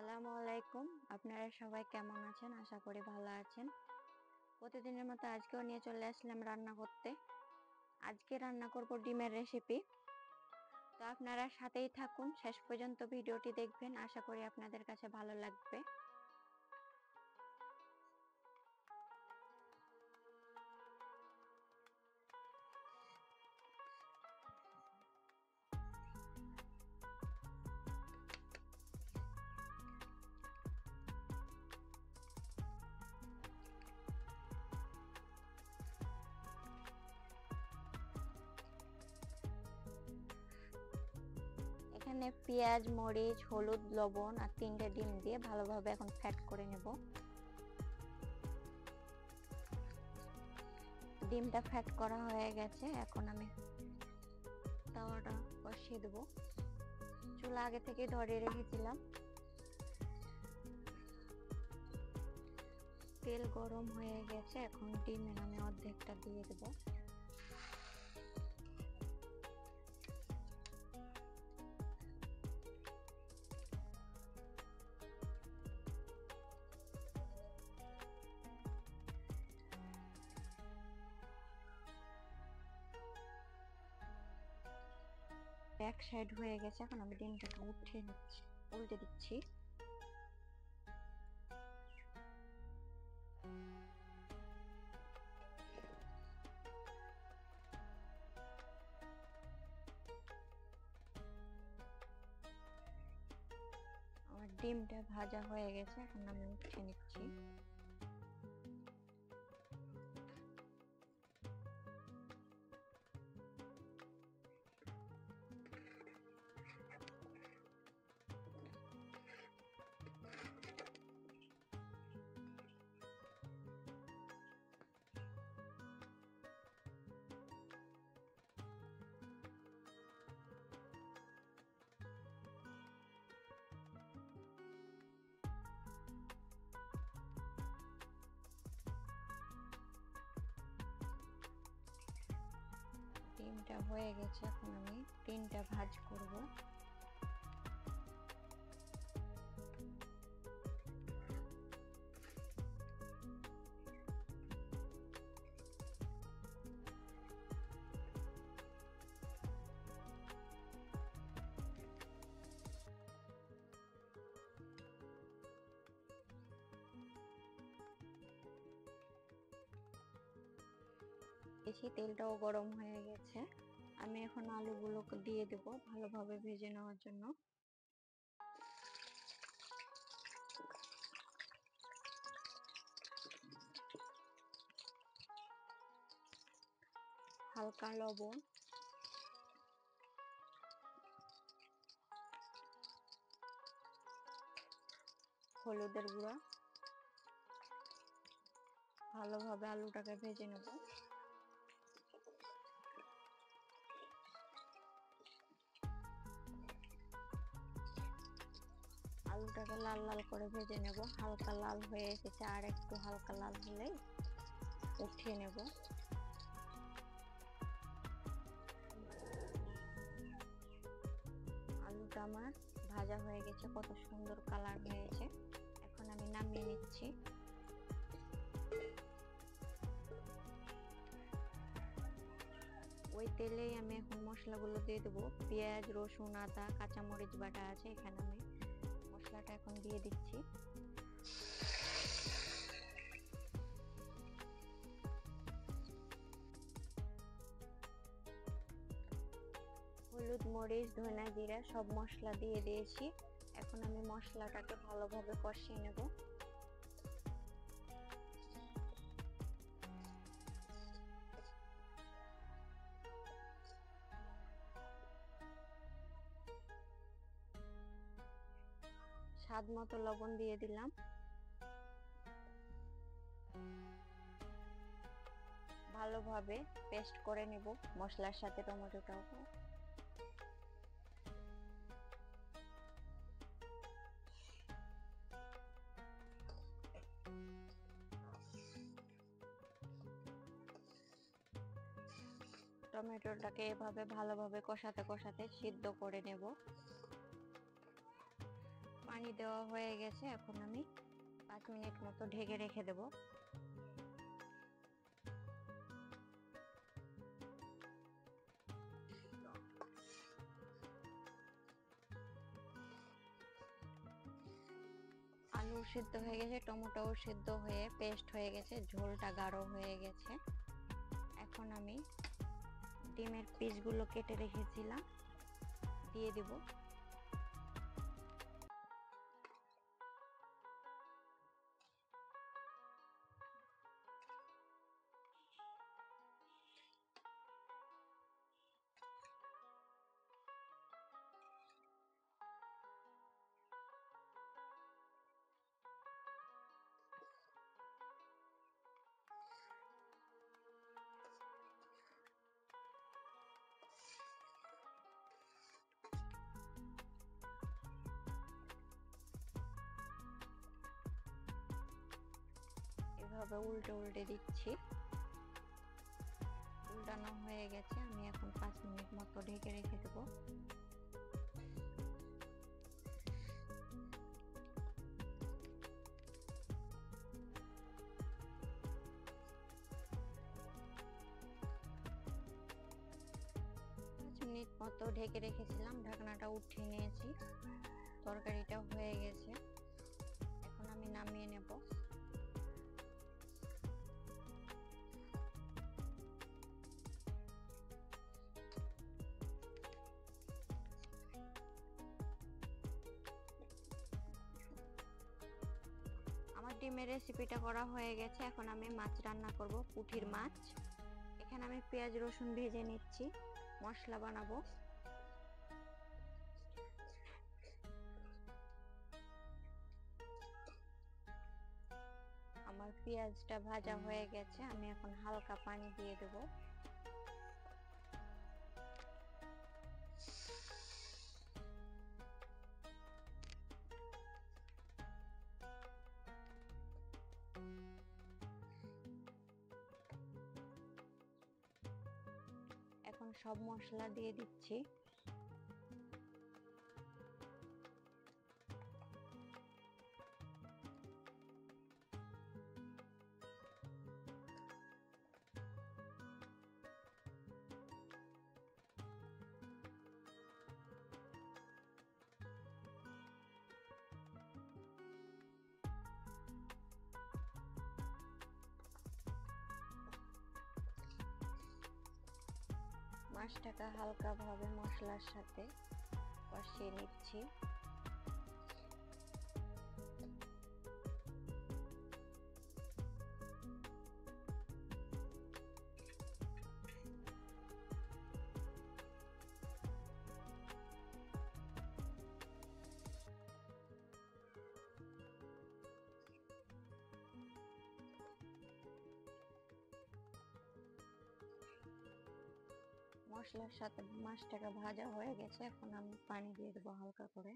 আসসালামু আলাইকুম। আপনারা সবাই কেমন আছেন? আশা করি ভালো আছেন। প্রতিদিনের মতো আজকেও নিয়ে চলে আসলাম রান্না করতে। আজকে রান্না করব ডিমের রেসিপি। তো আপনারা সাথেই থাকুন, শেষ পর্যন্ত ভিডিওটি দেখবেন। আশা করি আপনাদের কাছে ভালো লাগবে। এখানে পেঁয়াজ, মরিচ, হলুদ, লবণ আর 3টে ডিম দিয়ে ভালোভাবে এখন ফ্যাট করে নেব। ডিমটা ফ্যাট করা হয়ে গেছে। এখন আমি তাওয়াটা বসিয়ে দেব। চুলা আগে থেকে ধরিয়ে রেখেছিলাম। তেল গরম হয়ে গেছে। এখন ডিমের আমি অর্ধেকটা দিয়ে দেব। এক সাইড হয়ে গেছে। এখন আমি ডিমটাকে উঠিয়ে নিচ্ছি, উল্টে দিচ্ছি। আমার ডিমটা ভাজা হয়ে গেছে। এখন আমি উঠিয়ে নিচ্ছি। ডিমটা হয়ে গেছে। এখন আমি 3টা ভাজ করব। বেশি তেলটাও গরম হয়ে গেছে। আমি এখন আলুগুলোকে দিয়ে দেব ভালোভাবে ভেজে নেওয়ার জন্য। হালকা লবণ, হলুদের গুঁড়া, ভালোভাবে আলুটাকে ভেজে নেব। আলুটাকে লাল লাল করে ভেজে নেব। হালকা লাল হয়ে এসেছে, আর একটু হালকা লাল হলেই উঠিয়ে নেব। আলুটা আমার ভাজা হয়ে গেছে, কত সুন্দর কালার হয়েছে। এখন আমি নামিয়ে নিচ্ছি। ওই তেলেই আমি এখন মশলাগুলো দিয়ে দেবো। পেঁয়াজ, রসুন, আদা, কাঁচামরিচ বাটা আছে, এখানে আমি মশলাটা এখন দিয়ে দিচ্ছি। হলুদ, মরিচ, ধনিয়া, জিরা সব মশলা দিয়ে দিয়েছি। এখন আমি মশলাটাকে ভালোভাবে কষিয়ে নেব। স্বাদ মতো লবণ দিয়ে দিলাম। ভালোভাবে পেস্ট করে নেব মশলার সাথে টমেটোটাও। টমেটোটাকে এভাবে ভালোভাবে কষাতে কষাতে সিদ্ধ করে নেব। পানি দেওয়া হয়ে গেছে, এখন আমি 5 মিনিট মতো ঢেকে রেখে দেব। আলু সিদ্ধ হয়ে গেছে, টমেটো সিদ্ধ হয়ে পেস্ট হয়ে গেছে, ঝোলটা গাঢ় হয়ে গেছে। এখন আমি ডিমের পিসগুলো কেটে রেখেছিলাম দিয়ে দিব। এভাবে উল্টে উল্টে দিচ্ছি। উল্টানো হয়ে গেছে, আমি এখন 5 মিনিট মতো ঢেকে রেখে দেব। মিনিট মতো ঢেকে রেখেছিলাম, ঢাকনাটা উঠিয়ে নিয়েছি। তরকারিটা হয়ে গেছে, এখন আমি নামিয়ে নেব। আমার ডিমের রেসিপিটা করা হয়ে গেছে, এখন আমি মাছ রান্না করব, পুঁটির মাছ। এখানে আমি পেঁয়াজ রসুন ভেজে নিচ্ছি, মশলা বানাবো। আমার পেঁয়াজটা ভাজা হয়ে গেছে, আমি এখন হালকা পানি দিয়ে দেব। এখন সব মশলা দিয়ে দিচ্ছি। মাছটাকে হালকা ভাবে মশলার সাথে কষিয়ে নিচ্ছি। মশলার সাথে মাছটাকে ভাজা হয়ে গেছে, এখন আমি পানি দিয়ে দেবো হালকা করে।